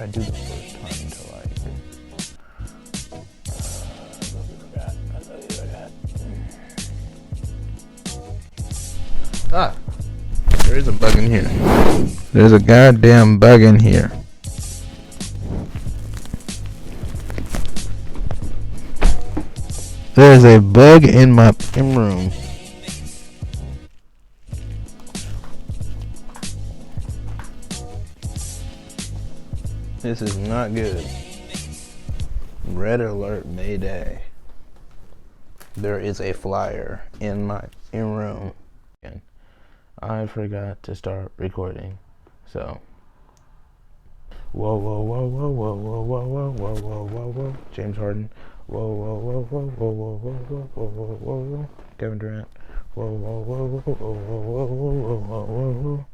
I do the first time to like? Ah, there is a bug in here. There's a goddamn bug in here. There's a bug in my room. This is not good. Red alert, Mayday. There is a flyer in my room. I forgot to start recording. So. Whoa, whoa, whoa, whoa, whoa, whoa, whoa, whoa, whoa, whoa, whoa, whoa. James Harden. Whoa, whoa, whoa, whoa, whoa, whoa, whoa, whoa, whoa, whoa, whoa, whoa. Kevin Durant. Whoa, whoa, whoa, whoa, whoa, whoa, whoa, whoa, whoa, whoa, whoa.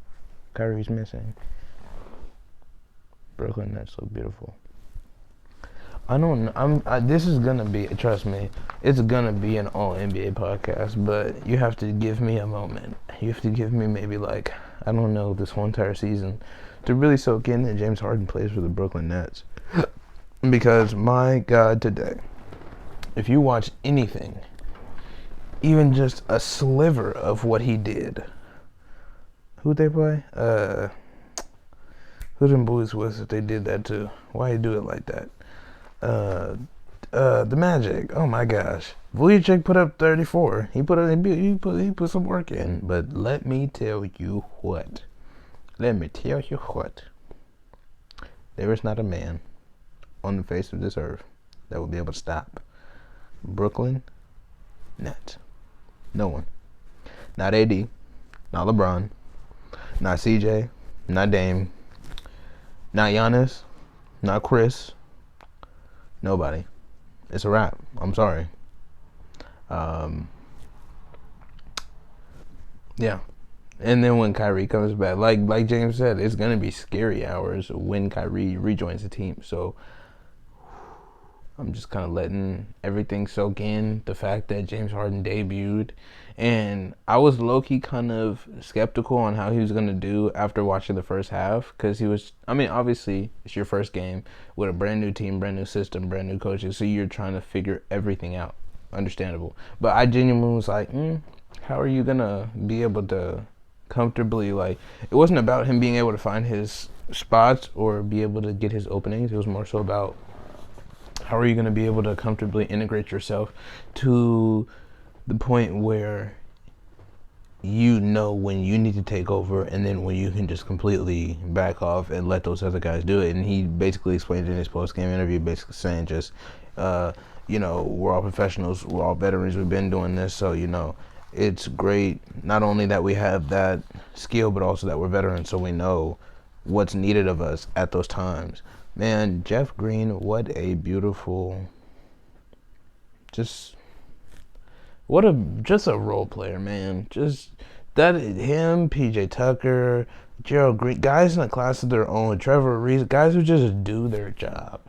Kyrie's missing. Brooklyn Nets look beautiful. I don't know. This is gonna be. Trust me, it's gonna be an all NBA podcast. But you have to give me a moment. You have to give me maybe like I don't know this whole entire season to really soak in that James Harden plays for the Brooklyn Nets. Because my God, today, if you watch anything, even just a sliver of what he did, who'd they play? Who them boys was that they did that to? Why you do it like that? The Magic. Oh my gosh, Vujicic put up 34. He put some work in. But let me tell you what. There is not a man on the face of this earth that will be able to stop Brooklyn Nets. No one. Not AD. Not LeBron. Not CJ. Not Dame. Not Giannis. Not Chris. Nobody. It's a wrap. I'm sorry. Yeah. And then when Kyrie comes back, like James said, it's gonna be scary hours when Kyrie rejoins the team. So I'm just kind of letting everything soak in. The fact that James Harden debuted, and I was low-key kind of skeptical on how he was gonna do after watching the first half, because he was. I mean, obviously it's your first game with a brand new team, brand new system, brand new coaches, so you're trying to figure everything out. Understandable, but I genuinely was like, how are you gonna be able to comfortably, like, it wasn't about him being able to find his spots or be able to get his openings. It was more so about how are you going to be able to comfortably integrate yourself to the point where you know when you need to take over and then when you can just completely back off and let those other guys do it. And he basically explained in his post-game interview, basically saying just, we're all professionals, we're all veterans, we've been doing this, so, it's great not only that we have that skill, but also that we're veterans, so we know what's needed of us at those times. Man, Jeff Green, what a beautiful, just a role player, man. Just that, him, PJ Tucker, Gerald Green, guys in a class of their own, Trevor Reeves, guys who just do their job.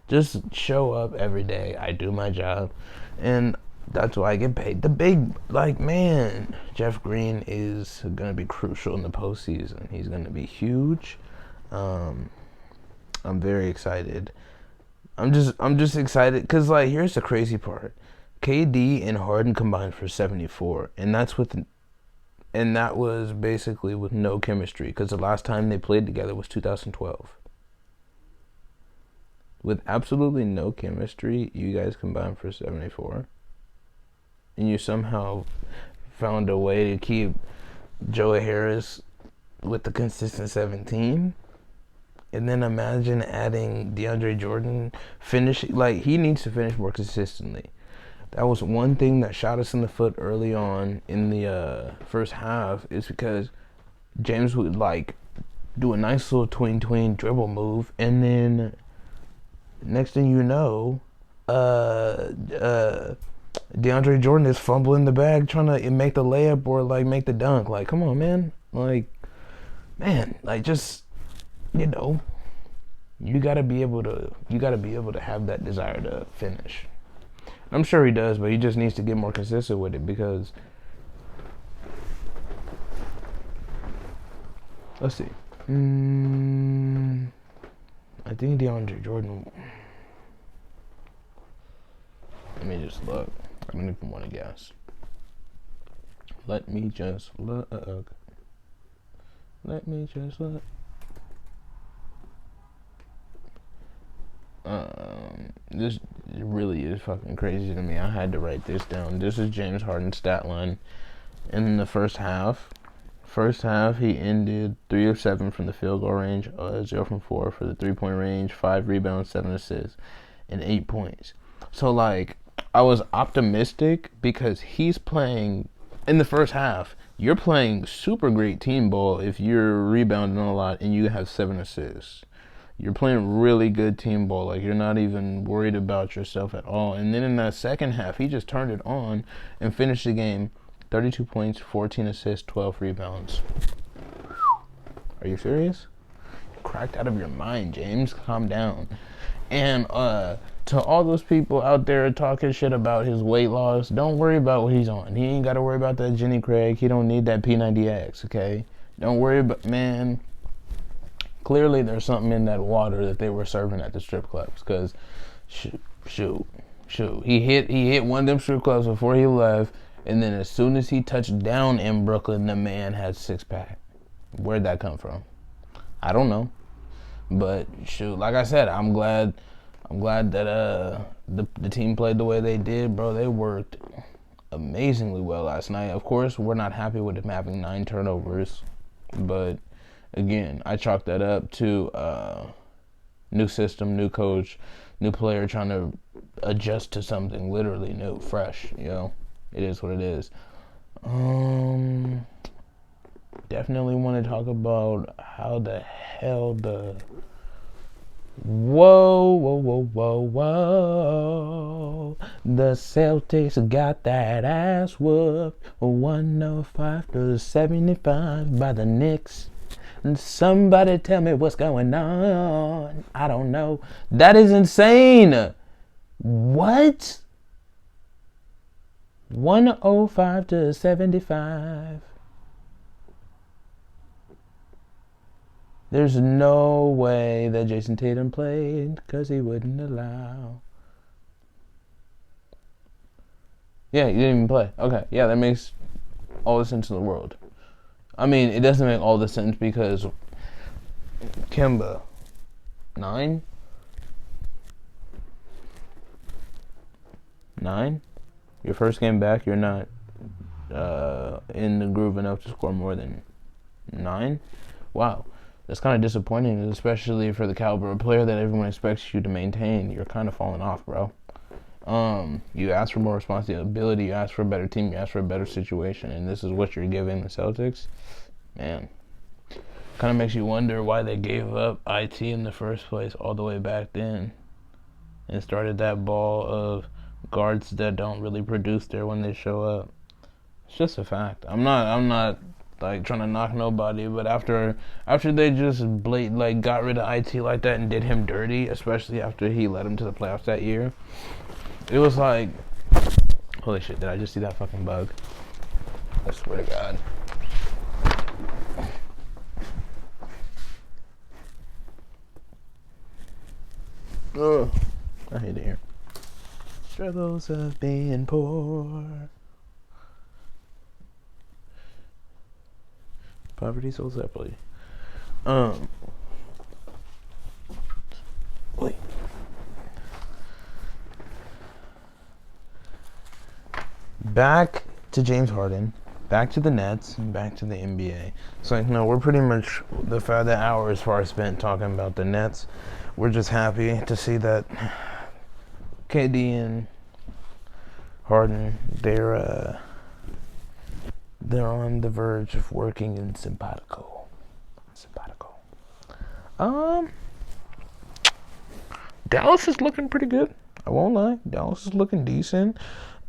Just show up every day. I do my job, and that's why I get paid. Jeff Green is gonna be crucial in the postseason. He's gonna be huge. I'm very excited. I'm just excited because, like, here's the crazy part: KD and Harden combined for 74, and that was basically with no chemistry, because the last time they played together was 2012. With absolutely no chemistry, you guys combined for 74. And you somehow found a way to keep Joe Harris with the consistent 17. And then imagine adding DeAndre Jordan finishing. Like, he needs to finish more consistently. That was one thing that shot us in the foot early on in the first half, is because James would, like, do a nice little tween dribble move, and then next thing you know, DeAndre Jordan is fumbling the bag trying to make the layup or, like, make the dunk. Like, come on, man. Like, man, like, just, you gotta be able to have that desire to finish. I'm sure he does, but he just needs to get more consistent with it, because let's see. I think DeAndre Jordan. Let me just look. I don't even want to guess. Let me just look. Let me just look. This really is fucking crazy to me. I had to write this down. This is James Harden's stat line in the first half. First half, he ended 3 of 7 from the field goal range, 0 from 4 for the 3-point range, 5 rebounds, 7 assists, and 8 points. So, like, I was optimistic because he's playing in the first half. You're playing super great team ball if you're rebounding a lot and you have 7 assists. You're playing really good team ball. Like, you're not even worried about yourself at all. And then in that second half, he just turned it on and finished the game 32 points, 14 assists, 12 rebounds. Are you serious? You're cracked out of your mind, James. Calm down. And to all those people out there talking shit about his weight loss, don't worry about what he's on. He ain't got to worry about that Jenny Craig. He don't need that P90X, okay? Don't worry about, man. Clearly, there's something in that water that they were serving at the strip clubs. Cause, shoot, he hit one of them strip clubs before he left, and then as soon as he touched down in Brooklyn, the man had 6-pack. Where'd that come from? I don't know, but shoot, like I said, I'm glad that the team played the way they did, bro. They worked amazingly well last night. Of course, we're not happy with him having 9 turnovers, but again, I chalk that up to new system, new coach, new player trying to adjust to something literally new, fresh, you know? It is what it is. Definitely want to talk about how the hell the... Whoa. The Celtics got that ass whooped 105-75 by the Knicks. And somebody tell me what's going on. I don't know. That is insane. What? 105-75. There's no way that Jason Tatum played because he wouldn't allow. Yeah, he didn't even play. Okay, yeah, that makes all the sense in the world. I mean, it doesn't make all the sense because Kemba, 9? Your first game back, you're not in the groove enough to score more than 9? Wow. That's kind of disappointing, especially for the caliber of player that everyone expects you to maintain. You're kind of falling off, bro. You ask for more responsibility, you ask for a better team, you ask for a better situation, and this is what you're giving the Celtics. Man, kind of makes you wonder why they gave up IT in the first place all the way back then and started that ball of guards that don't really produce there when they show up. It's just a fact. I'm not like trying to knock nobody, but after they just got rid of IT like that and did him dirty, especially after he led him to the playoffs that year, it was like, holy shit, did I just see that fucking bug? I swear to God. Ugh, I hate it here. Struggles of being poor. Poverty sold separately. Wait. Back to James Harden, back to the Nets, and back to the NBA. So, we're pretty much the hour is far spent talking about the Nets. We're just happy to see that KD and Harden, they're on the verge of working in simpatico. Dallas is looking pretty good. I won't lie. Dallas is looking decent.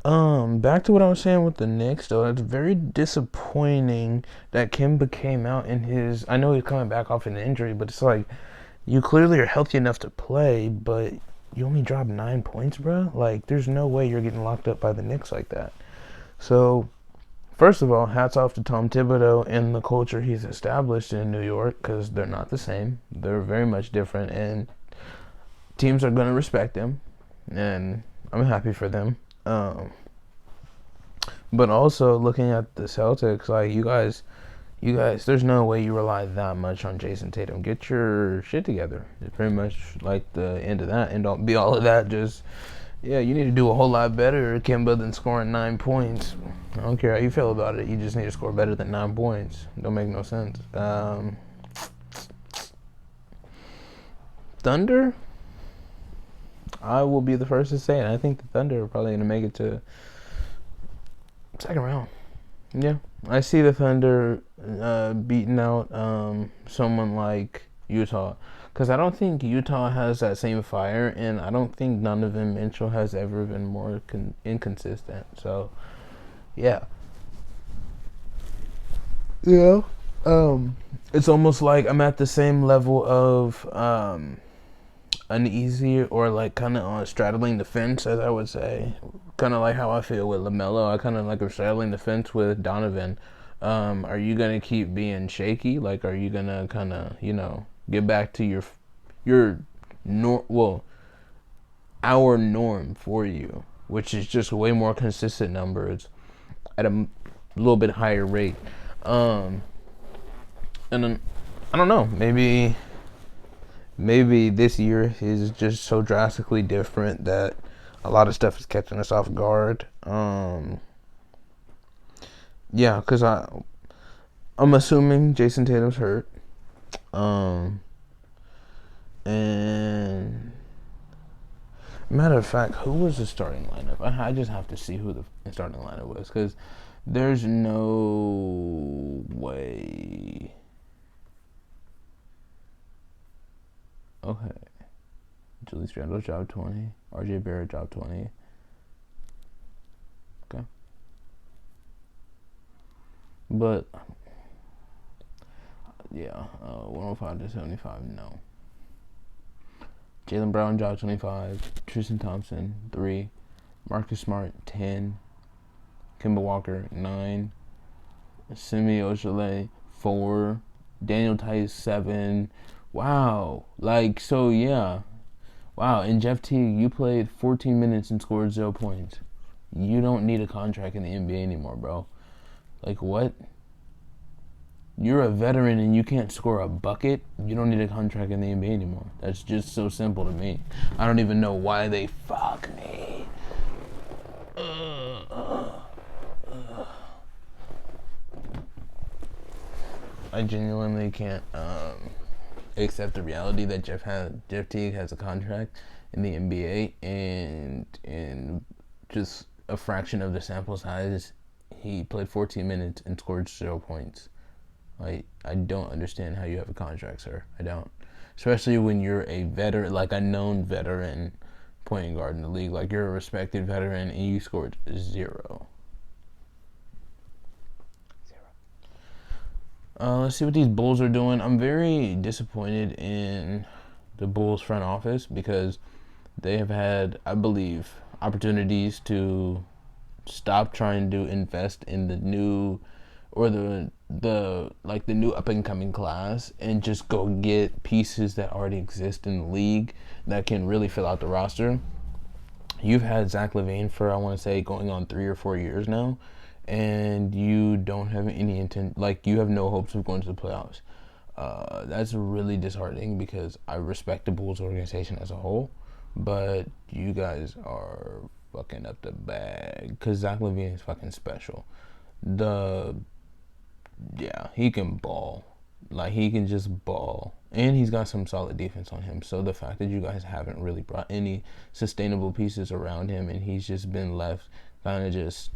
Back to what I was saying with the Knicks, though. It's very disappointing that Kemba came out in his... I know he's coming back off an injury, but it's like, you clearly are healthy enough to play, but you only dropped 9 points, bro. Like, there's no way you're getting locked up by the Knicks like that. So, first of all, hats off to Tom Thibodeau and the culture he's established in New York, because they're not the same. They're very much different, and teams are gonna respect him, and I'm happy for them. But also looking at the Celtics, like you guys, there's no way you rely that much on Jason Tatum. Get your shit together. It's pretty much like the end of that, and don't be all of that. Just yeah, you need to do a whole lot better, Kimba, than scoring 9 points. I don't care how you feel about it. You just need to score better than 9 points. Don't make no sense. Thunder, I will be the first to say it. I think the Thunder are probably going to make it to second round. Yeah, I see the Thunder beating out someone like Utah, because I don't think Utah has that same fire, and I don't think Donovan Mitchell has ever been more inconsistent. So, yeah, yeah. It's almost like I'm at the same level of uneasy, or like kind of straddling the fence, as I would say. Kind of like how I feel with LaMelo. I kind of like I'm straddling the fence with Donovan. Are you gonna keep being shaky? Like, are you gonna kind of get back to your our norm for you, which is just way more consistent numbers at a little bit higher rate. And then I don't know, maybe this year is just so drastically different that a lot of stuff is catching us off guard. Yeah, because I'm assuming Jason Tatum's hurt. And matter of fact, who was the starting lineup? I just have to see who the starting lineup was, because there's no way. Okay. Julius Randle dropped 20. RJ Barrett dropped 20. Okay. But, yeah, 105 to 75, no. Jaylen Brown dropped 25. Tristan Thompson, 3. Marcus Smart, 10. Kemba Walker, 9. Semi Ojeleye, 4. Daniel Tice, 7. Wow. Like, so, yeah. Wow. And Jeff Teague, you played 14 minutes and scored 0 points. You don't need a contract in the NBA anymore, bro. Like, what? You're a veteran and you can't score a bucket. You don't need a contract in the NBA anymore. That's just so simple to me. I don't even know why they fuck me. I genuinely can't accept the reality that Jeff Teague has a contract in the NBA, and in just a fraction of the sample size, he played 14 minutes and scored 0 points. I don't understand how you have a contract, sir. I don't. Especially when you're a veteran, like a known veteran point guard in the league. Like, you're a respected veteran and you scored 0. Let's see what these Bulls are doing. I'm very disappointed in the Bulls front office, because they have had, I believe, opportunities to stop trying to invest in the new, or the new up and coming class, and just go get pieces that already exist in the league that can really fill out the roster. You've had Zach LaVine for, I want to say, going on 3 or 4 years now, and you don't have any intent, like, you have no hopes of going to the playoffs. That's really disheartening, because I respect the Bulls organization as a whole, but you guys are fucking up the bag, because Zach LaVine is fucking special. Yeah, he can ball. Like, he can just ball. And he's got some solid defense on him. So the fact that you guys haven't really brought any sustainable pieces around him, and he's just been left kind of just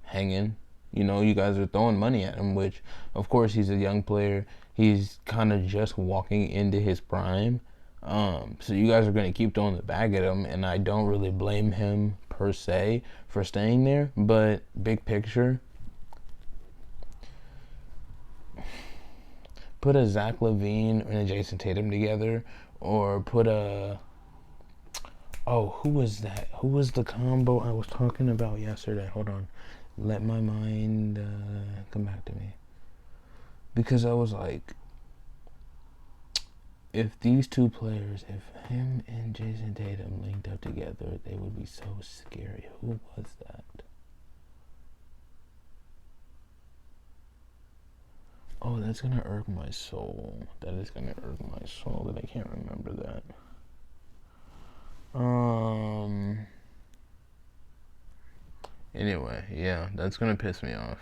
hanging. You guys are throwing money at him, which, of course, he's a young player. He's kind of just walking into his prime. So you guys are going to keep throwing the bag at him, and I don't really blame him, per se, for staying there. But big picture, put a Zach LaVine and a Jason Tatum together, or put a... Oh, who was that? Who was the combo I was talking about yesterday? Hold on. Let my mind come back to me. Because I was like... if these two players, if him and Jason Tatum linked up together, they would be so scary. Who was that? Oh, that's gonna irk my soul. That is gonna irk my soul that I can't remember that. Anyway, yeah, that's gonna piss me off.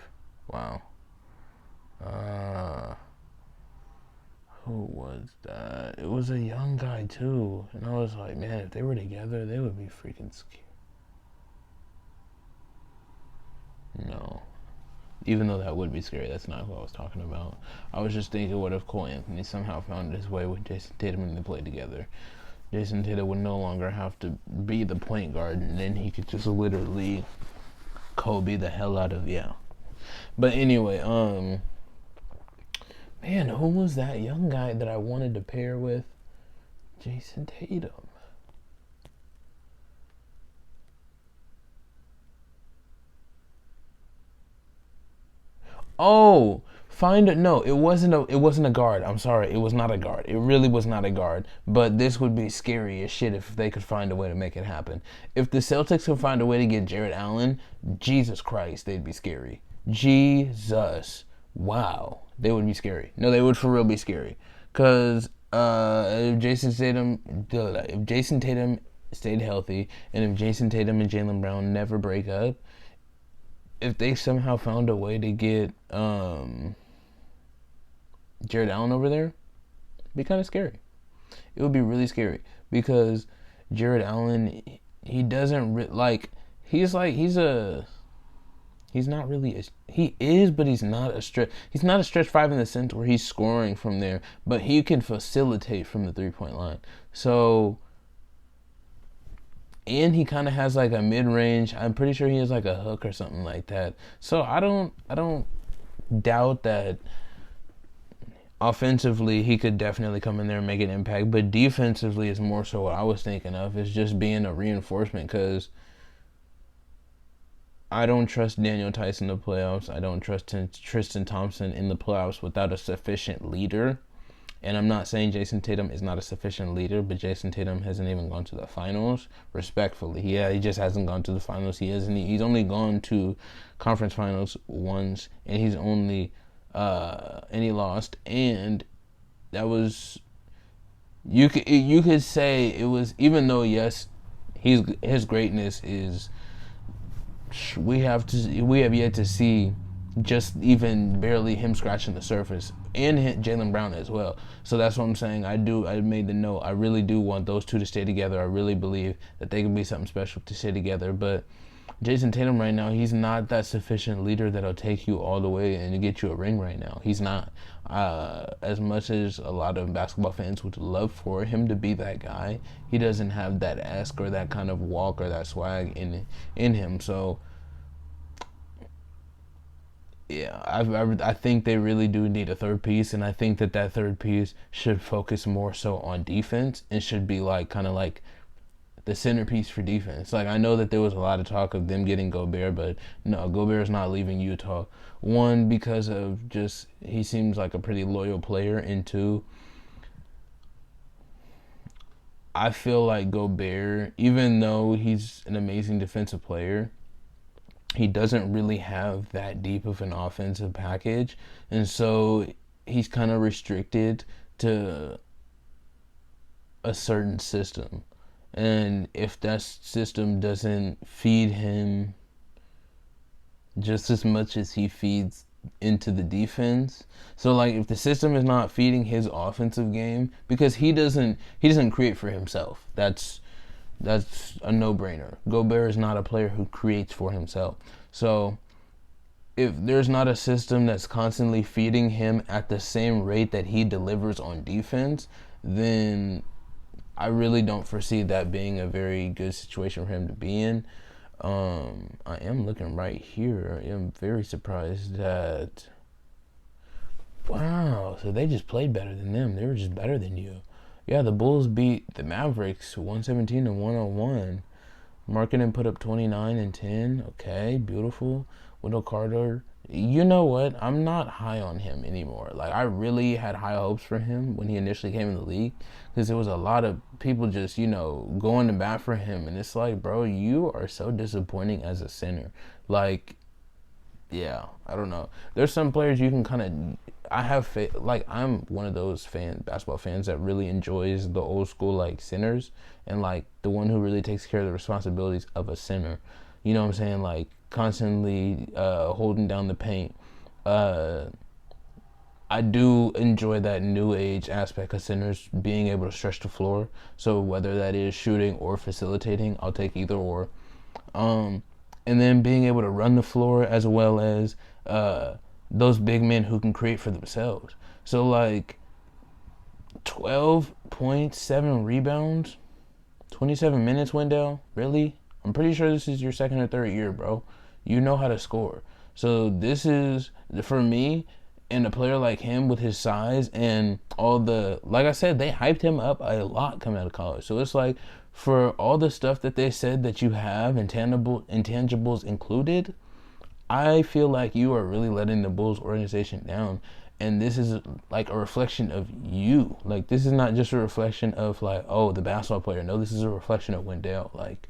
Wow. Who was that? It was a young guy too, and I was like, man, if they were together, they would be freaking scary. No, even though that would be scary, that's not who I was talking about. I was just thinking, what if Cole Anthony somehow found his way with Jason Tatum and they played together? Jason Tatum would no longer have to be the point guard, and then he could just literally Kobe the hell out of, yeah. But anyway, man, who was that young guy that I wanted to pair with Jason Tatum? Oh, no, it wasn't a guard. I'm sorry, it was not a guard. It really was not a guard. But this would be scary as shit if they could find a way to make it happen. If the Celtics could find a way to get Jared Allen, Jesus Christ, they'd be scary. Jesus, wow, they would be scary. No, they would for real be scary. Cause if Jason Tatum stayed healthy, and if Jason Tatum and Jaylen Brown never break up, if they somehow found a way to get Jared Allen over there, it'd be kind of scary. It would be really scary because Jared Allen, he doesn't he's not really he is, but he's not a stretch. He's not a stretch five in the sense where he's scoring from there, but he can facilitate from the 3-point line. So. And he kind of has like a mid-range. I'm pretty sure he has like a hook or something like that. So I don't doubt that offensively he could definitely come in there and make an impact. But defensively is more so what I was thinking of, is just being a reinforcement, because I don't trust Daniel Tice in the playoffs. I don't trust Tristan Thompson in the playoffs without a sufficient leader. And I'm not saying Jason Tatum is not a sufficient leader, but Jason Tatum hasn't even gone to the finals. Respectfully, he just hasn't gone to the finals. He's only gone to conference finals once, and he lost. And that was, you could say it was, even though yes, his greatness is, we have yet to see just even barely him scratching the surface, and Jaylen Brown as well. So that's what I'm saying. I made the note. I really do want those two to stay together. I really believe that they can be something special to stay together. But Jason Tatum right now, he's not that sufficient leader that'll take you all the way and get you a ring right now. He's not. As much as a lot of basketball fans would love for him to be that guy, he doesn't have that ask or that kind of walk or that swag in him. So yeah, I think they really do need a third piece, and I think that third piece should focus more so on defense and should be like kind of like the centerpiece for defense. Like, I know that there was a lot of talk of them getting Gobert, but no, Gobert's not leaving Utah. One, because of just he seems like a pretty loyal player, and two, I feel like Gobert, even though he's an amazing defensive player, he doesn't really have that deep of an offensive package, and so he's kind of restricted to a certain system. And if that system doesn't feed him just as much as he feeds into the defense, so like if the system is not feeding his offensive game, because he doesn't create for himself, that's a no-brainer. Gobert is not a player who creates for himself. So if there's not a system that's constantly feeding him at the same rate that he delivers on defense, then I really don't foresee that being a very good situation for him to be in. I am looking right here. I am very surprised that, wow, so they just played better than them. They were just better than you. Yeah, the Bulls beat the Mavericks 117-101. Markkanen put up 29 and 10. Okay, beautiful. Wendell Carter You know what? I'm not high on him anymore. Like, I really had high hopes for him when he initially came in the league because there was a lot of people just, going to bat for him. And it's like, bro, you are so disappointing as a center. Like, yeah, I don't know. There's some players you can kind of. I have like I'm one of those basketball fans that really enjoys the old school like centers and like the one who really takes care of the responsibilities of a center. You know what I'm saying? Like constantly holding down the paint. Uh, I do enjoy that new age aspect of centers being able to stretch the floor. So whether that is shooting or facilitating, I'll take either or. Um, and then being able to run the floor as well as those big men who can create for themselves. So like 12 points, 7 rebounds, 27 minutes, Wendell. Really? I'm pretty sure this is your second or third year, bro. You know how to score. So this is for me and a player like him with his size and all the like I said, they hyped him up a lot coming out of college. So it's like for all the stuff that they said that you have, intangibles included, I feel like you are really letting the Bulls organization down. And this is like a reflection of you. Like this is not just a reflection of like, oh, the basketball player. No, this is a reflection of Wendell. Like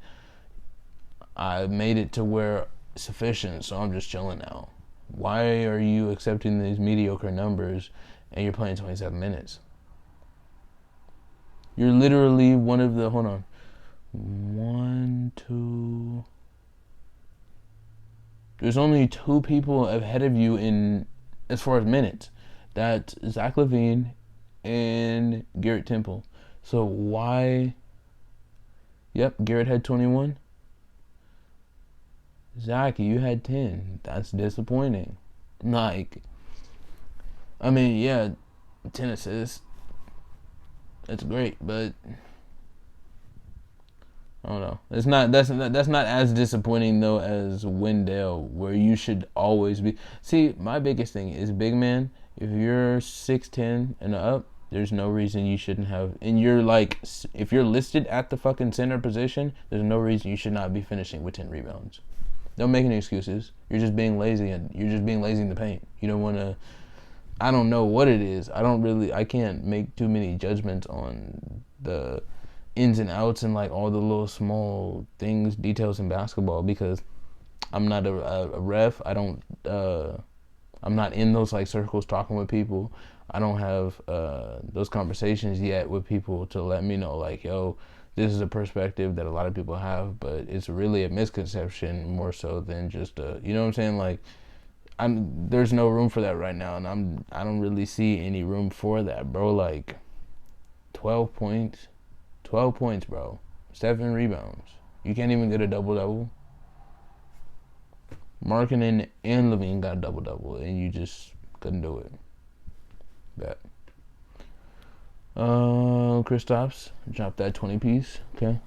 I made it to where sufficient, so I'm just chilling now. Why are you accepting these mediocre numbers and you're playing 27 minutes? You're literally one of the, hold on, one, two. There's only two people ahead of you in as far as minutes. That's Zach LaVine and Garrett Temple. So why? Yep, Garrett had 21. Zach, you had 10. That's disappointing. Like, I mean, yeah, 10 assists. That's great, but I don't know. It's not. That's not as disappointing though as Wendell, where you should always be. See, my biggest thing is big man. If you're 6'10" and up, there's no reason you shouldn't have. And you're like, if you're listed at the fucking center position, there's no reason you should not be finishing with 10 rebounds. Don't make any excuses. You're just being lazy, and you're just being lazy in the paint. You don't want to. I don't know what it is. I can't make too many judgments on the ins and outs and like all the little small things, details in basketball because I'm not a ref. I'm not in those like circles talking with people. I don't have those conversations yet with people to let me know like, yo, this is a perspective that a lot of people have, but it's really a misconception more so than just you know what I'm saying? Like, there's no room for that right now, and I don't really see any room for that, bro. Like, 12 points, 12 points, bro. 7 rebounds. You can't even get a double-double. Markkanen and LaVine got a double-double, and you just couldn't do it. Bet. Kristaps dropped that 20 piece. Okay.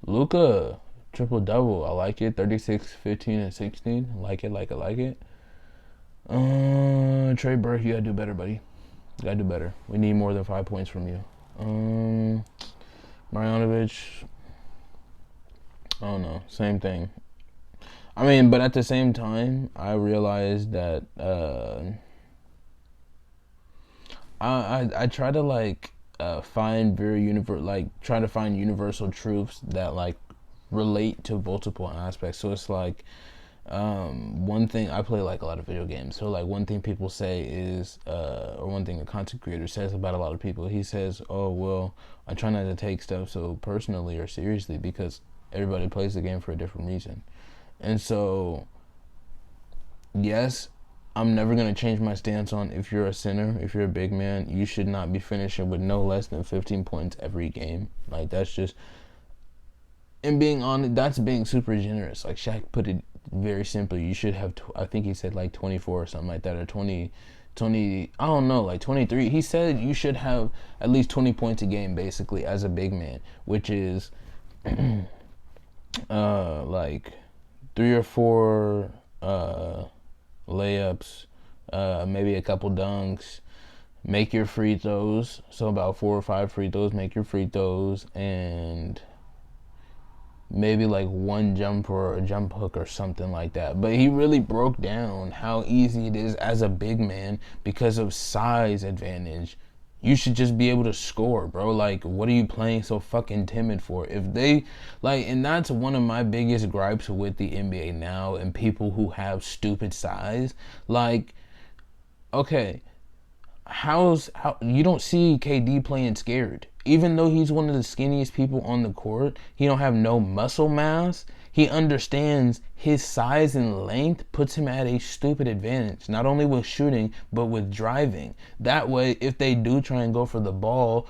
Luka triple double. I like it. 36, 15, and 16. I like it. Trey Burke, you gotta do better, buddy. You gotta do better. We need more than 5 points from you. Marjanovic, I don't know. Same thing. I mean, but at the same time, I realized that I try to like find try to find universal truths that like relate to multiple aspects. So it's like one thing, I play like a lot of video games, so like one thing people say is or one thing a content creator says about a lot of people, he says, oh well, I try not to take stuff so personally or seriously because everybody plays the game for a different reason. And so yes, I'm never going to change my stance on if you're a center, if you're a big man, you should not be finishing with no less than 15 points every game. Like, that's just, and being honest, that's being super generous. Like Shaq put it very simply, you should have, I think he said like 24 or something like that, or 20, I don't know, like 23. He said you should have at least 20 points a game basically as a big man, which is like 3 or 4 layups, maybe a couple dunks, make your free throws. So about 4 or 5 free throws, make your free throws, and maybe like one jumper or a jump hook or something like that. But he really broke down how easy it is as a big man because of size advantage. You should just be able to score, bro. Like, what are you playing so fucking timid for? If they, like, and that's one of my biggest gripes with the NBA now and people who have stupid size. Like, okay, how you don't see KD playing scared, even though he's one of the skinniest people on the court. He don't have no muscle mass. He understands his size and length puts him at a stupid advantage, not only with shooting but with driving. That way, if they do try and go for the ball,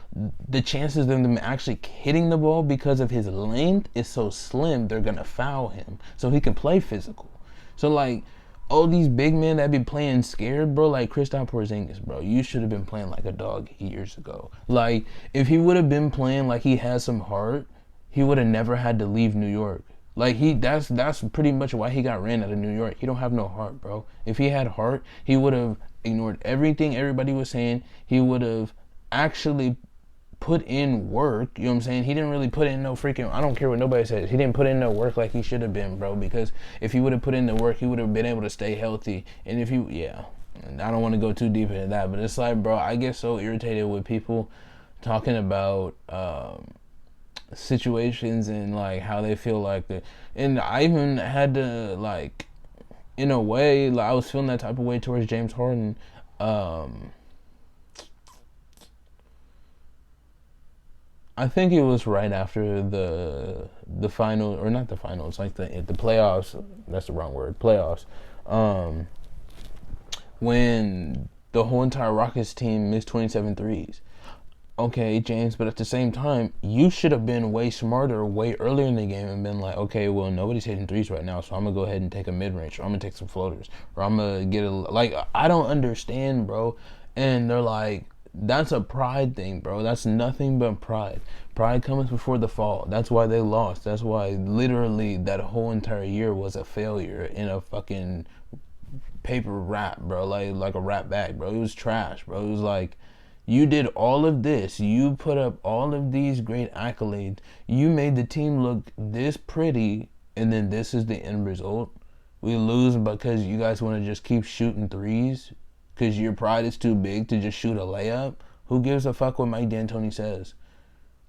the chances of them actually hitting the ball because of his length is so slim, they're gonna foul him so he can play physical. So like, all these big men that be playing scared, bro, like Kristaps Porzingis, bro, you should have been playing like a dog years ago. Like, if he would have been playing like he has some heart, he would have never had to leave New York. Like, that's pretty much why he got ran out of New York. He don't have no heart, bro. If he had heart, he would have ignored everything everybody was saying. He would have actually put in work, you know what I'm saying? He didn't really put in no freaking, I don't care what nobody says, he didn't put in no work like he should have been, bro, because if he would have put in the work, he would have been able to stay healthy. And if he, yeah, and I don't want to go too deep into that, but it's like, bro, I get so irritated with people talking about situations and like how they feel like that. And I even had to, like, in a way, like, I was feeling that type of way towards James Harden. I think it was right after the final, or not the finals, like the playoffs. That's the wrong word. Playoffs. When the whole entire Rockets team missed 27 threes. Okay, James, but at the same time, you should have been way smarter way earlier in the game and been like, okay, well, nobody's hitting threes right now, so I'm going to go ahead and take a mid-range, or I'm going to take some floaters, or I'm going to get a, like, I don't understand, bro. And they're like, that's a pride thing, bro. That's nothing but pride. Pride comes before the fall. That's why they lost. That's why literally that whole entire year was a failure in a fucking paper wrap, bro. Like a wrap bag, bro. It was trash, bro. It was like, you did all of this. You put up all of these great accolades. You made the team look this pretty, and then this is the end result. We lose because you guys want to just keep shooting threes because your pride is too big to just shoot a layup. Who gives a fuck what Mike D'Antoni says?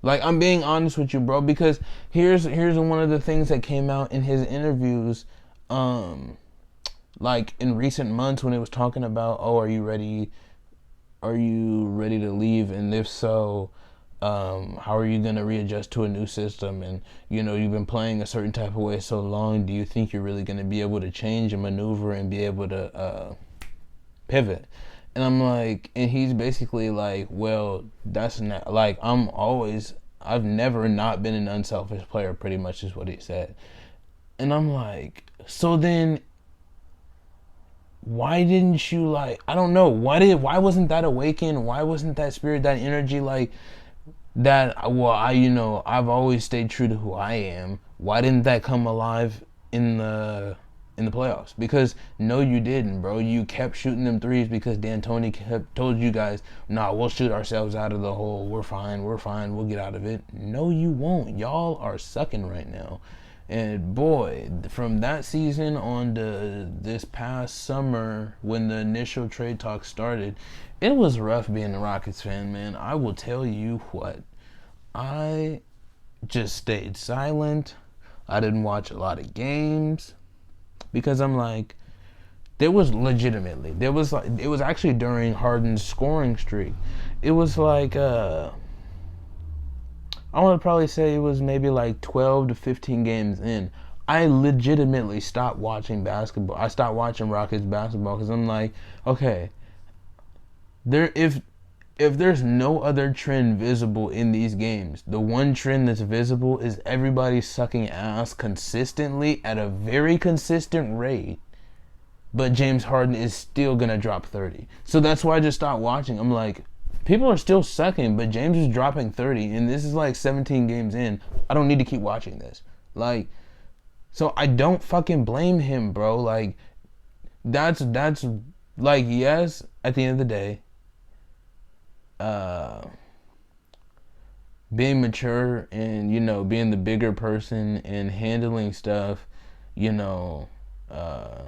Like, I'm being honest with you, bro, because here's one of the things that came out in his interviews, like in recent months when it was talking about, oh, are you ready to leave, and if so, how are you going to readjust to a new system? And you know, you've been playing a certain type of way so long, do you think you're really going to be able to change and maneuver and be able to pivot? And I'm like, and he's basically like, well, that's not, like, I've never not been an unselfish player, pretty much is what he said. And I'm like, so then why didn't you, like, I don't know, why wasn't that awakened? Why wasn't that spirit, that energy, like that? Well, I've always stayed true to who I am. Why didn't that come alive in the playoffs? Because no, you didn't, bro. You kept shooting them threes because D'Antoni kept told you guys, nah, we'll shoot ourselves out of the hole. We're fine, we'll get out of it. No, you won't. Y'all are sucking right now. And boy, from that season on to this past summer when the initial trade talk started, it was rough being a Rockets fan, man. I will tell you what. I just stayed silent. I didn't watch a lot of games because I'm like, it was actually during Harden's scoring streak. It was like, I want to probably say it was maybe like 12 to 15 games in. I legitimately stopped watching basketball. I stopped watching Rockets basketball because I'm like, okay, if there's no other trend visible in these games, the one trend that's visible is everybody sucking ass consistently at a very consistent rate, but James Harden is still gonna drop 30. So that's why I just stopped watching. I'm like, people are still sucking, but James is dropping 30, and this is like 17 games in. I don't need to keep watching this. Like, so I don't fucking blame him, bro. Like, that's like, yes, at the end of the day, being mature and, being the bigger person and handling stuff, you know, uh,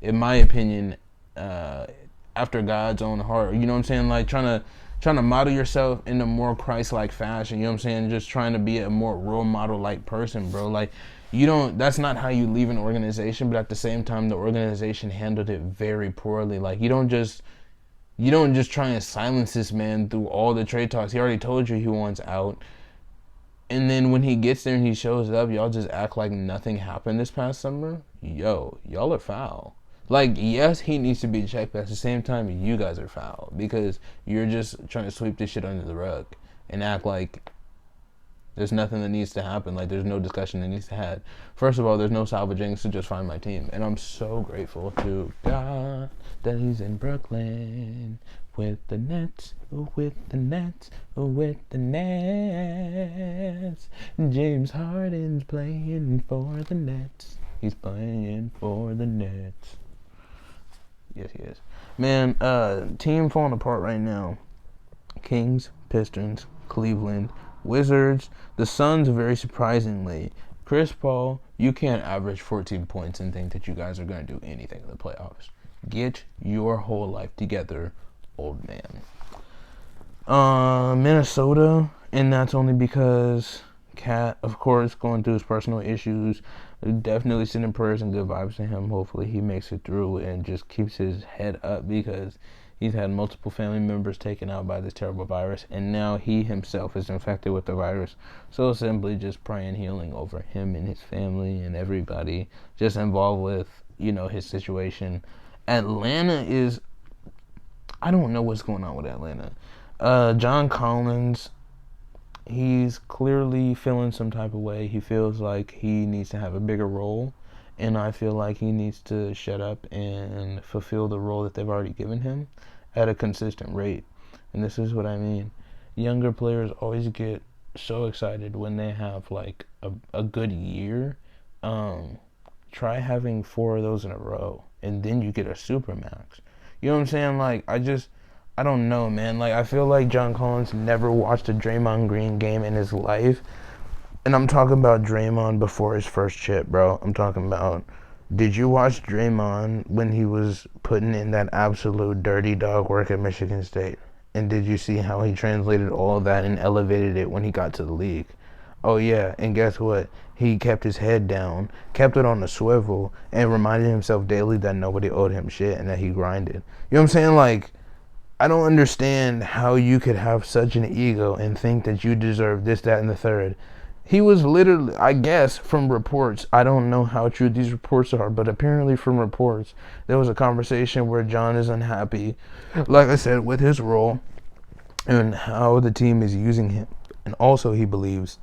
in my opinion, uh, after God's own heart. You know what I'm saying? Like trying to model yourself in a more Christ-like fashion. You know what I'm saying? Just trying to be a more role model-like person, bro. Like you don't. That's not how you leave an organization. But at the same time, the organization handled it very poorly. Like you don't just try and silence this man through all the trade talks. He already told you he wants out. And then when he gets there and he shows up, y'all just act like nothing happened this past summer. Yo, y'all are foul. Like, yes, he needs to be checked, but at the same time, you guys are foul because you're just trying to sweep this shit under the rug and act like there's nothing that needs to happen. Like, there's no discussion that needs to happen. First of all, there's no salvaging, so just find my team. And I'm so grateful to God that he's in Brooklyn with the Nets, with the Nets, with the Nets. James Harden's playing for the Nets. He's playing for the Nets. Yes, he is. Man, team falling apart right now. Kings, Pistons, Cleveland, Wizards, the Suns, very surprisingly. Chris Paul, you can't average 14 points and think that you guys are going to do anything in the playoffs. Get your whole life together, old man. Minnesota, and that's only because Cat, of course, going through his personal issues. Definitely sending prayers and good vibes to him. Hopefully he makes it through and just keeps his head up because he's had multiple family members taken out by this terrible virus, and now he himself is infected with the virus. So simply just praying healing over him and his family and everybody just involved with, his situation. Atlanta is, I don't know what's going on with Atlanta. John Collins, he's clearly feeling some type of way. He feels like he needs to have a bigger role, and I feel like he needs to shut up and fulfill the role that they've already given him at a consistent rate. And this is what I mean. Younger players always get so excited when they have like a good year. Try having 4 of those in a row, and then you get a super max. You know what I'm saying? Like, I don't know, man. Like, I feel like John Collins never watched a Draymond Green game in his life. And I'm talking about Draymond before his first chip, bro. I'm talking about, did you watch Draymond when he was putting in that absolute dirty dog work at Michigan State? And did you see how he translated all of that and elevated it when he got to the league? Oh, yeah, and guess what? He kept his head down, kept it on the swivel, and reminded himself daily that nobody owed him shit and that he grinded. You know what I'm saying? Like, I don't understand how you could have such an ego and think that you deserve this, that, and the third. He was literally, I guess, from reports, I don't know how true these reports are, but apparently from reports, there was a conversation where John is unhappy, like I said, with his role and how the team is using him. And also he believes,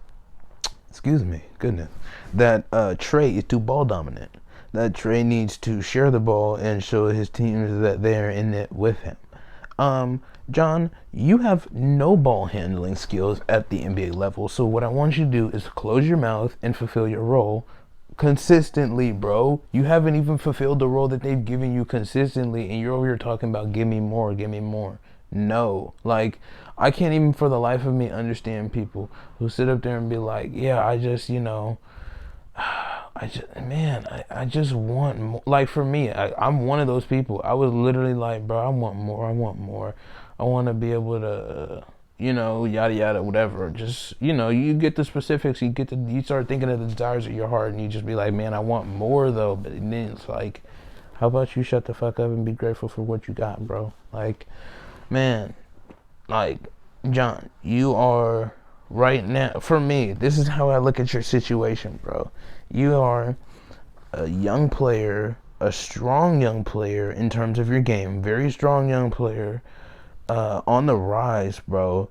that Trey is too ball dominant. That Trey needs to share the ball and show his teams that they're in it with him. John, you have no ball handling skills at the NBA level. So what I want you to do is close your mouth and fulfill your role consistently, bro. You haven't even fulfilled the role that they've given you consistently, and you're over here talking about give me more, give me more. No, like, I can't even for the life of me understand people who sit up there and be like, yeah, I just I just want more. Like, for me, I'm one of those people. I was literally like, bro, I want more. I want to be able to, yada yada, whatever. Just, you get the specifics. You start thinking of the desires of your heart, and you just be like, man, I want more though. But then it's like, how about you shut the fuck up and be grateful for what you got, bro? Like, man, like, John, you are right now. For me, this is how I look at your situation, bro. You are a young player, a strong young player in terms of your game, very strong young player, on the rise, bro.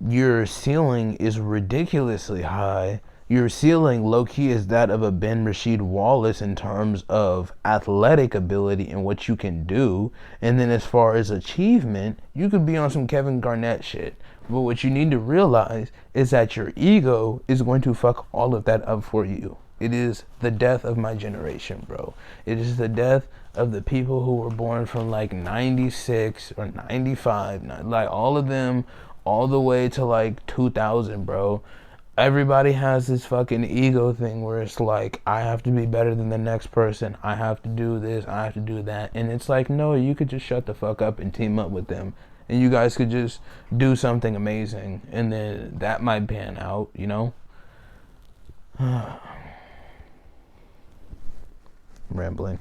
Your ceiling is ridiculously high. Your ceiling, low-key, is that of a Ben Rasheed Wallace in terms of athletic ability and what you can do. And then as far as achievement, you could be on some Kevin Garnett shit. But what you need to realize is that your ego is going to fuck all of that up for you. It is the death of my generation, bro. It is the death of the people who were born from like 96 or 95. Like, all of them all the way to like 2000, bro. Everybody has this fucking ego thing where it's like, I have to be better than the next person. I have to do this. I have to do that. And it's like, no, you could just shut the fuck up and team up with them. And you guys could just do something amazing. And then that might pan out, you know? Rambling.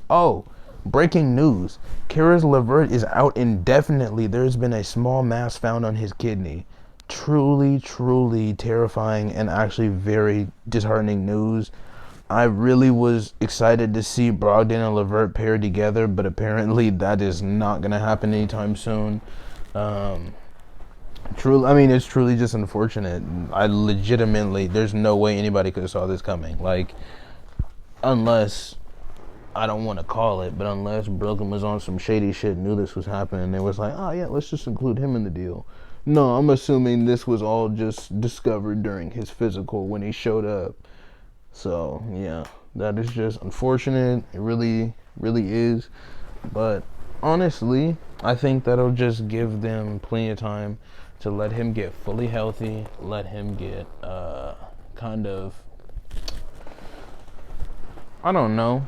Oh, breaking news. Karis LeVert is out indefinitely. There's been a small mass found on his kidney. Truly, truly terrifying and actually very disheartening news. I really was excited to see Brogdon and LeVert paired together, but apparently that is not going to happen anytime soon. Truly, I mean, it's truly just unfortunate. I legitimately, there's no way anybody could have saw this coming. Like, unless, I don't want to call it, but unless Brooklyn was on some shady shit, knew this was happening, they was like, oh yeah, let's just include him in the deal. No, I'm assuming this was all just discovered during his physical when he showed up. So, yeah, that is just unfortunate. It really, really is. But honestly, I think that'll just give them plenty of time to let him get fully healthy, let him get kind of, I don't know,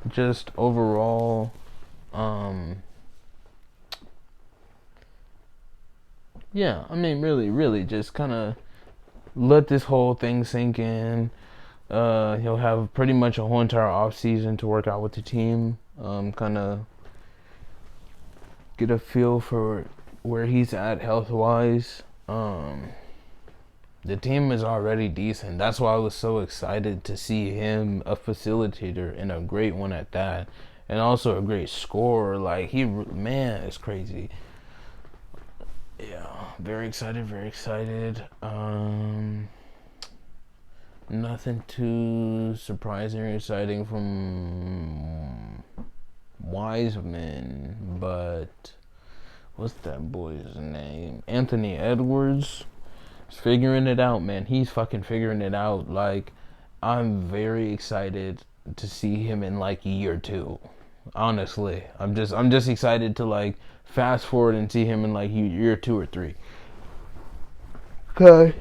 just overall yeah, I mean, really just kind of let this whole thing sink in. He'll have pretty much a whole entire off season to work out with the team, kind of get a feel for where he's at health wise. The team is already decent. That's why I was so excited to see him a facilitator and a great one at that, and also a great scorer. Like, man, it's crazy. Yeah, very excited, very excited. Nothing too surprising or exciting from Wiseman, but what's that boy's name? Anthony Edwards. He's figuring it out, man. He's fucking figuring it out. Like, I'm very excited to see him in like year 2. Honestly, I'm just excited to like fast forward and see him in like year 2 or 3. Okay.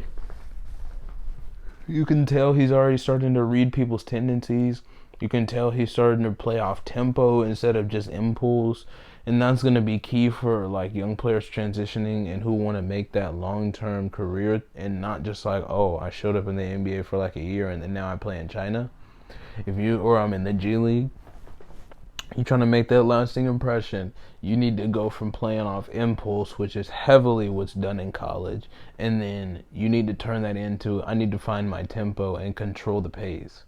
You can tell he's already starting to read people's tendencies. You can tell he's starting to play off tempo instead of just impulse. And that's going to be key for like young players transitioning and who want to make that long-term career and not just like, oh, I showed up in the NBA for like a year and then now I play in China. Or I'm in the G League. You're trying to make that lasting impression. You need to go from playing off impulse, which is heavily what's done in college, and then you need to turn that into, I need to find my tempo and control the pace.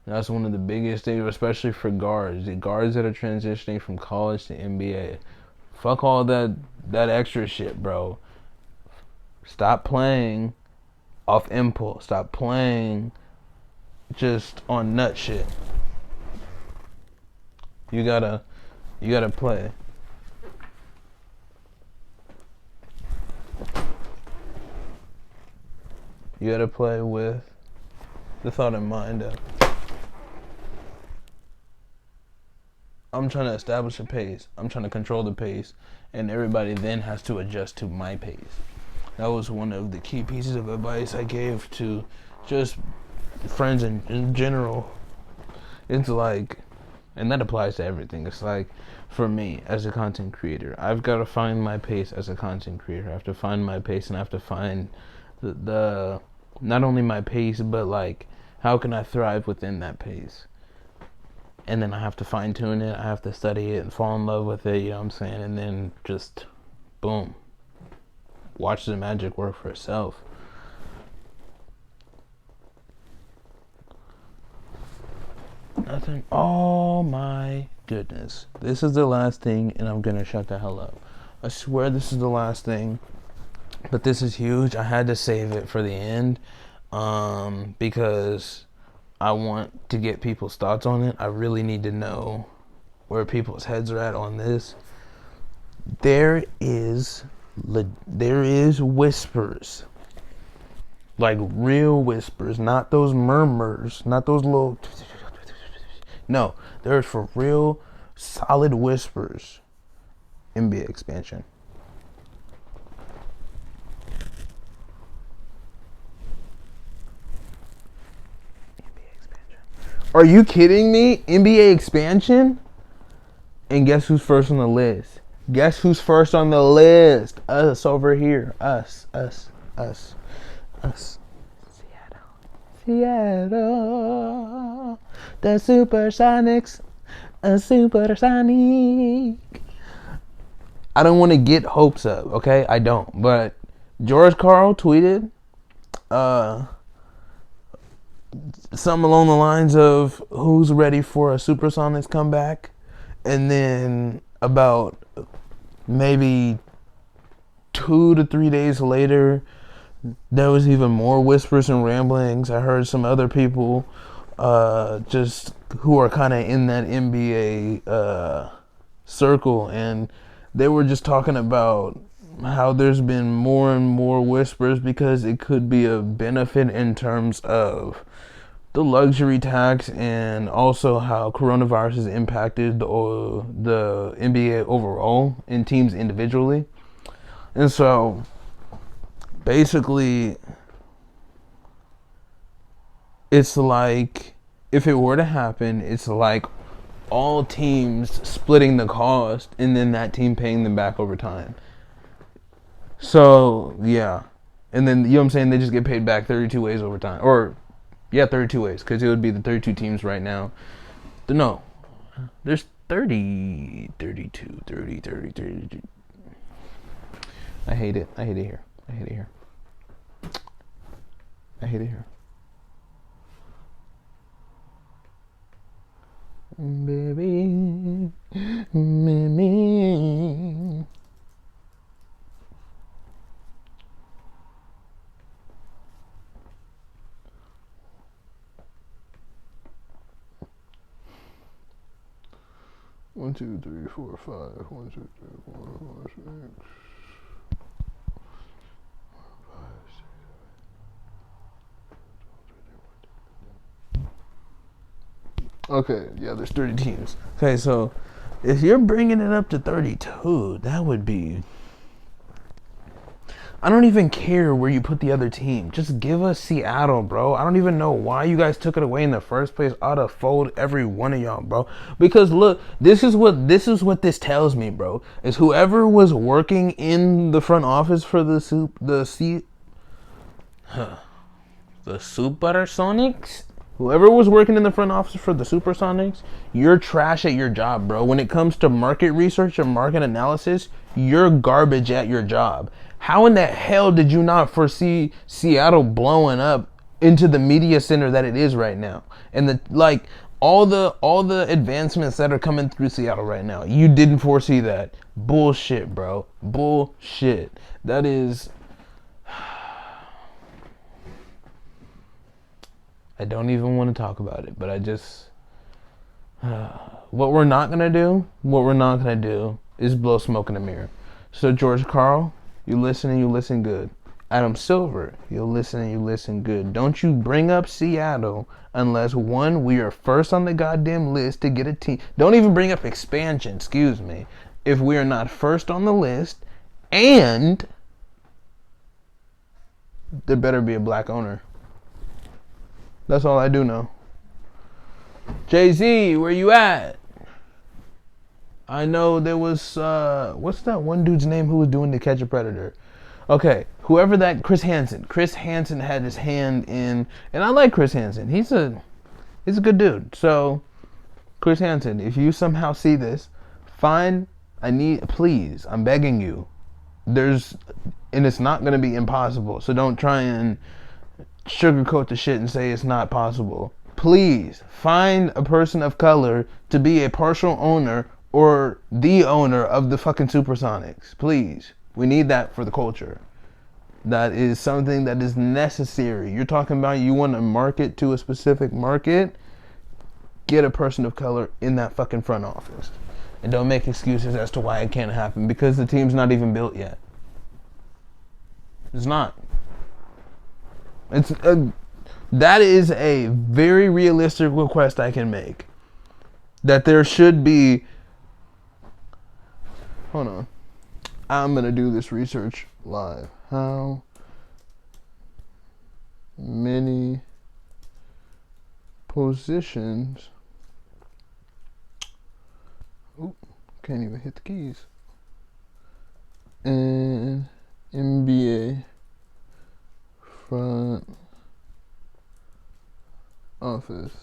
And that's one of the biggest things, especially for guards. The guards that are transitioning from college to NBA. Fuck all that extra shit, bro. Stop playing off impulse. Stop playing just on nut shit. You gotta play. You gotta play with the thought in mind of, I'm trying to establish a pace. I'm trying to control the pace. And everybody then has to adjust to my pace. That was one of the key pieces of advice I gave to just friends in general. It's like, and that applies to everything. It's like, for me, as a content creator, I've got to find my pace as a content creator. I have to find my pace, and I have to find the not only my pace, but like, how can I thrive within that pace? And then I have to fine tune it. I have to study it and fall in love with it, you know what I'm saying? And then just, boom. Watch the magic work for itself. Nothing. Oh my goodness. This is the last thing, and I'm gonna shut the hell up. I swear this is the last thing. But this is huge. I had to save it for the end. Because I want to get people's thoughts on it. I really need to know where people's heads are at on this. There is whispers, like real whispers, not those murmurs, not those little. No, there's for real, solid whispers. NBA expansion. Are you kidding me? NBA expansion? And guess who's first on the list? Guess who's first on the list? Us over here. Us. Seattle. The Supersonics. A Supersonic. I don't want to get hopes up, okay? I don't. But George Karl tweeted something along the lines of who's ready for a Supersonics comeback. And then about maybe 2 to 3 days later, there was even more whispers and ramblings. I heard some other people just who are kind of in that NBA circle, and they were just talking about how there's been more and more whispers because it could be a benefit in terms of the luxury tax and also how coronavirus has impacted the NBA overall and teams individually. And so basically it's like if it were to happen, it's like all teams splitting the cost and then that team paying them back over time. So yeah, and then you know what I'm saying, they just get paid back 32 ways over time, or yeah, 32 ways, because it would be the 32 teams right now. No, there's 30, 32, 30, 30, 32. I hate it here. I hate it here. Baby, me. One, two, three, four, five. 1, 2, 3, 4, 5, 6. Okay, yeah, there's 30 teams. Okay, so if you're bringing it up to 32, that would be... I don't even care where you put the other team. Just give us Seattle, bro. I don't even know why you guys took it away in the first place. I ought to fold every one of y'all, bro. Because look, this is what this tells me, bro. Is whoever was working in the front office for the Supersonics, whoever was working in the front office for the Supersonics, you're trash at your job, bro. When it comes to market research and market analysis, you're garbage at your job. How in the hell did you not foresee Seattle blowing up into the media center that it is right now? And all the advancements that are coming through Seattle right now, you didn't foresee that. Bullshit, bro. Bullshit. That is... I don't even want to talk about it, but I just... what we're not going to do is blow smoke in the mirror. So George Karl, you listen and you listen good. Adam Silver, you listen and you listen good. Don't you bring up Seattle unless, one, we are first on the goddamn list to get a team. Don't even bring up expansion, excuse me, if we are not first on the list, and there better be a black owner. That's all I do know. Jay-Z, where you at? I know there was, what's that one dude's name who was doing To Catch a Predator? Okay, whoever that, Chris Hansen. Chris Hansen had his hand in, and I like Chris Hansen. He's a good dude. So, Chris Hansen, if you somehow see this, please, I'm begging you. And it's not going to be impossible. So don't try and sugarcoat the shit and say it's not possible. Please find a person of color to be a partial owner or the owner of the fucking Supersonics. Please. We need that for the culture. That is something that is necessary. You're talking about you want to market to a specific market, get a person of color in that fucking front office. And don't make excuses as to why it can't happen, because the team's not even built yet. It's not. That is a very realistic request I can make. That there should be... Hold on. I'm going to do this research live. How many positions. Oop, can't even hit the keys. And NBA front office.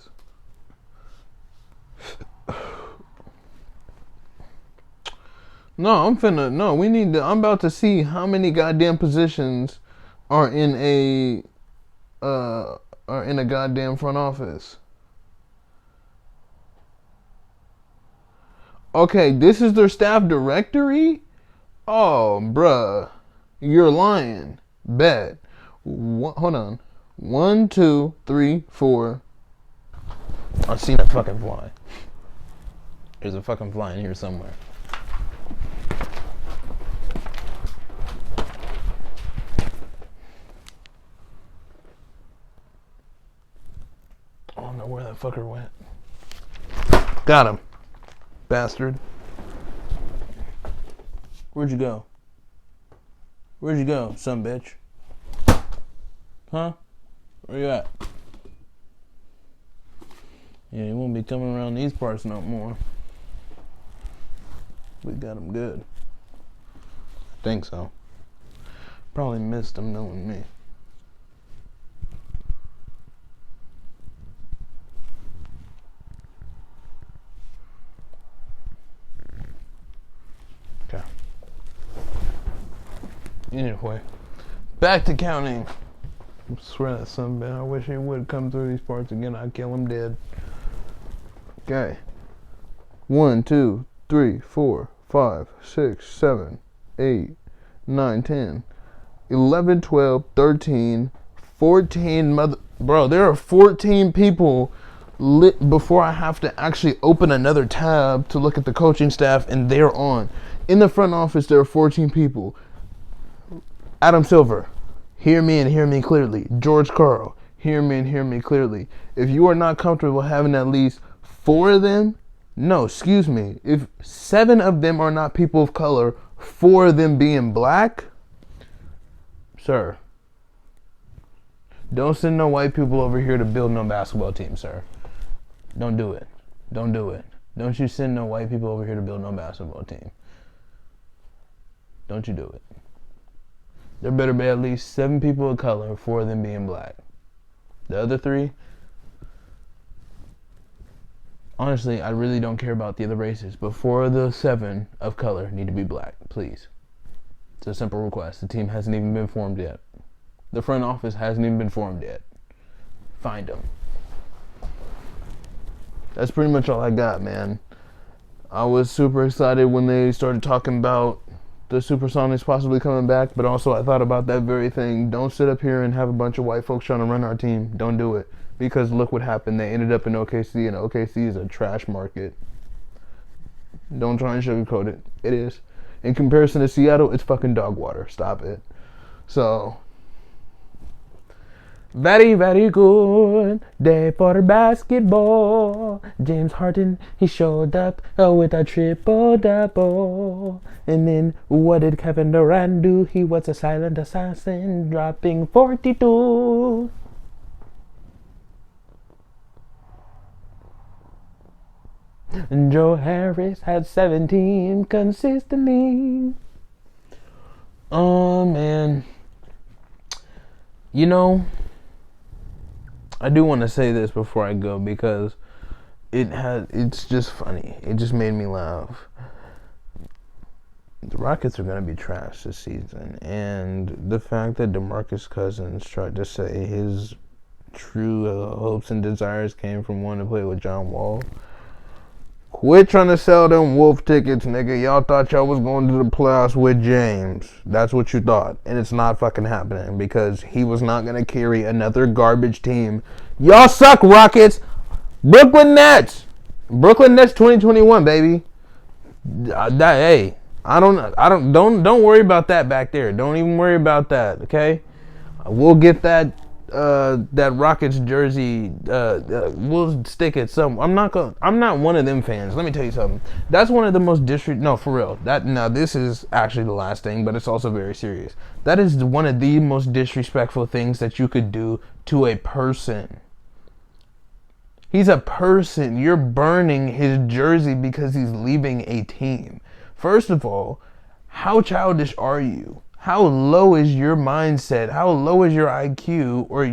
I'm about to see how many goddamn positions are in a goddamn front office. Okay, this is their staff directory? Oh, bruh. You're lying. Bet. Hold on. 1, 2, 3, 4. I've seen a fucking fly. There's a fucking fly in here somewhere. I don't know where that fucker went. Got him. Bastard. Where'd you go? Where'd you go, son bitch? Huh? Where you at? Yeah, he won't be coming around these parts no more. We got him good. I think so. Probably missed him knowing me. Okay. Anyway, back to counting. I swear that son bitch. I wish he would come through these parts again. I'd kill him dead. Okay. 1, 2, 3, 4, 5, 6, 7, 8, 9, 10, 11, 12, 13, 14 bro, there are 14 people lit before I have to actually open another tab to look at the coaching staff, and they're on. In the front office, there are 14 people. Adam Silver, hear me and hear me clearly. George Karl, hear me and hear me clearly. If you are not comfortable having at least 4 of them, no, excuse me, if 7 of them are not people of color, 4 of them being black, sir, don't send no white people over here to build no basketball team, sir. Don't do it. Don't do it. Don't you send no white people over here to build no basketball team. Don't you do it. There better be at least 7 people of color, 4 of them being black. The other 3, honestly, I really don't care about the other races, but 4 of the 7 of color need to be black, please. It's a simple request. The team hasn't even been formed yet. The front office hasn't even been formed yet. Find them. That's pretty much all I got, man. I was super excited when they started talking about the Supersonics possibly coming back, but also I thought about that very thing. Don't sit up here and have a bunch of white folks trying to run our team. Don't do it. Because look what happened. They ended up in OKC, and OKC is a trash market. Don't try and sugarcoat it. It is. In comparison to Seattle, it's fucking dog water. Stop it. So, very, very good day for basketball. James Harden, he showed up with a triple-double. And then what did Kevin Durant do? He was a silent assassin, dropping 42. And Joe Harris had 17 consistently. Oh, man. You know, I do want to say this before I go because it's just funny. It just made me laugh. The Rockets are going to be trash this season. And the fact that DeMarcus Cousins tried to say his true hopes and desires came from wanting to play with John Wall. Quit trying to sell them wolf tickets, nigga. Y'all thought y'all was going to the playoffs with James. That's what you thought. And it's not fucking happening because he was not going to carry another garbage team. Y'all suck, Rockets. Brooklyn Nets. Brooklyn Nets 2021, baby. Hey, don't worry about that back there. Don't even worry about that, okay? We'll get that Rockets jersey. We'll stick it some. I'm not one of them fans. Let me tell you something. That's one of the most no, for real. This is actually the last thing, but it's also very serious. That is one of the most disrespectful things that you could do to a person. He's a person. You're burning his jersey because he's leaving a team. First of all, how childish are you? How low is your mindset? How low is your IQ? Or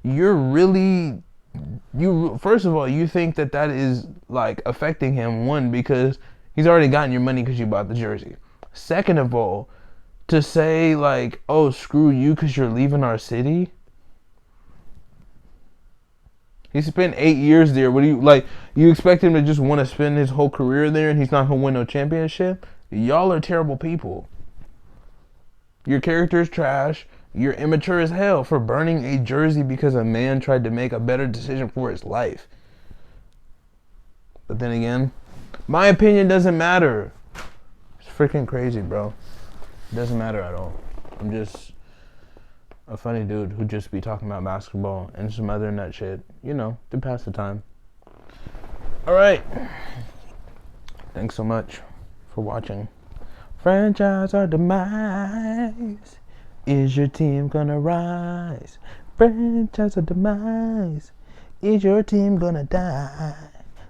you're really, first of all, you think that is like affecting him, one, because he's already gotten your money because you bought the jersey. Second of all, to say like, oh, screw you because you're leaving our city. He spent 8 years there. What do you like? You expect him to just want to spend his whole career there and he's not gonna win no championship? Y'all are terrible people. Your character is trash. You're immature as hell for burning a jersey because a man tried to make a better decision for his life. But then again, my opinion doesn't matter. It's freaking crazy, bro. It doesn't matter at all. I'm just a funny dude who just be talking about basketball and some other nut shit, to pass the time. All right. Thanks so much for watching. Franchise or demise? Is your team gonna rise? Franchise or demise? Is your team gonna die?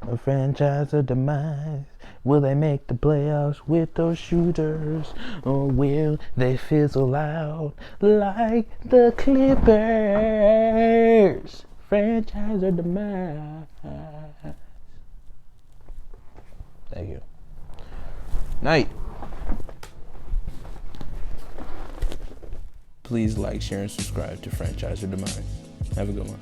A franchise or demise? Will they make the playoffs with those shooters? Or will they fizzle out like the Clippers? Franchise or demise? Thank you. Night. Please like, share, and subscribe to Franchise or Demise. Have a good one.